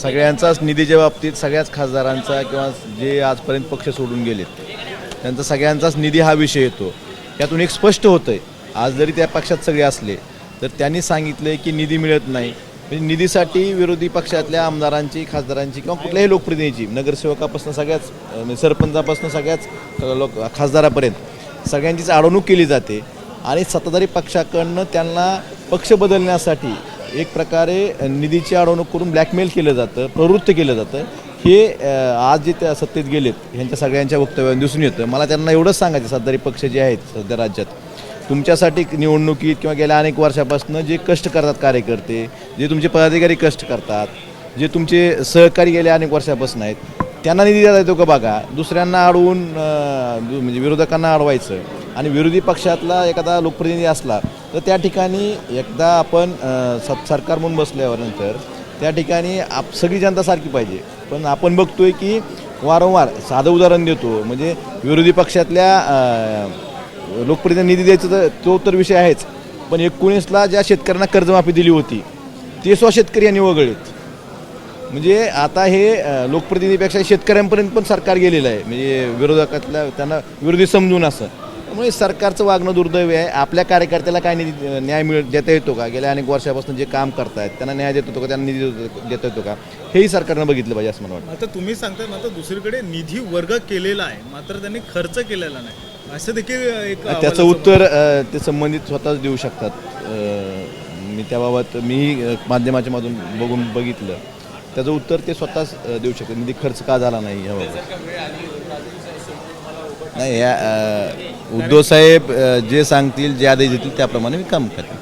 सगळ्यांचाच निधीच्या बाबतीत सगळ्याच खासदारांचा किंवा जे आजपर्यंत पक्ष सोडून गेलेत त्यांचा सगळ्यांचाच निधी हा विषय येतो. यातून एक स्पष्ट होतं आहे, आज जरी त्या पक्षात सगळे असले तर त्यांनी सांगितलं आहे की निधी मिळत नाही. म्हणजे निधीसाठी विरोधी पक्षातल्या आमदारांची, खासदारांची किंवा कुठल्याही लोकप्रतिनिधीची, नगरसेवकापासून सगळ्याच सरपंचापासून सगळ्याच खासदारापर्यंत सगळ्यांचीच अडवणूक केली जाते आणि सत्ताधारी पक्षाकडनं त्यांना पक्ष बदलण्यासाठी एक प्रकारे निधीची अडवणूक करून ब्लॅकमेल केलं जातं, प्रवृत्त केलं जातं. हे आज जे त्या सत्तेत गेलेत ह्यांच्या सगळ्यांच्या वक्तव्यावर दिसून येतं. मला त्यांना एवढंच सांगायचं, सत्ताधारी पक्ष जे आहेत सध्या राज्यात, तुमच्यासाठी निवडणुकीत किंवा गेल्या अनेक वर्षापासून जे कष्ट करतात कार्यकर्ते, जे तुमचे पदाधिकारी कष्ट करतात, जे तुमचे सहकारी गेल्या अनेक वर्षापासून आहेत, त्यांना निधी देता येतो का बघा. दुसऱ्यांना अडवून म्हणजे विरोधकांना अडवायचं आणि विरोधी पक्षातला एखादा लोकप्रतिनिधी असला तर त्या ठिकाणी एकदा आपण सरकार म्हणून बसल्यावर नंतर त्या ठिकाणी सगळी जनता सारखी पाहिजे. पण आपण बघतोय की वारंवार, साधं उदाहरण देतो, म्हणजे विरोधी पक्षातल्या लोकप्रतिनिधी निधी द्यायचं तर तो तर विषय आहेच, पण 19ला ज्या शेतकऱ्यांना कर्जमाफी दिली होती ते शेतकरी यांनी वगळलेत. म्हणजे आता हे लोकप्रतिनिधीपेक्षा शेतकऱ्यांपर्यंत पण सरकार गेलेलं आहे, म्हणजे विरोधकातल्या त्यांना विरोधी समजून असं. त्यामुळे सरकारचं वागणं दुर्दैवी आहे. आपल्या कार्यकर्त्याला काय निधी न्याय देता येतो का, गेल्या अनेक वर्षापासून जे काम करतायत त्यांना न्याय देत होतो का, त्यांना निधी देता येतो का, हेही सरकारनं बघितलं पाहिजे असं मला वाटतं. आता तुम्ही सांगताय मात्र दुसरीकडे निधी वर्ग केलेला आहे मात्र त्यांनी खर्च केलेला नाही, असं देखील एक त्याचं उत्तर ते संबंधित स्वतःच देऊ शकतात. मी त्याबाबत मी माध्यमाच्या मधून बघितलं, त्याचं उत्तर ते स्वतःच देऊ शकतात. निधी खर्च का झाला नाही याबाबत. नाही, उद्धव साहेब जे सांगतील, जे आदेश देतील त्याप्रमाणे मी काम करेन.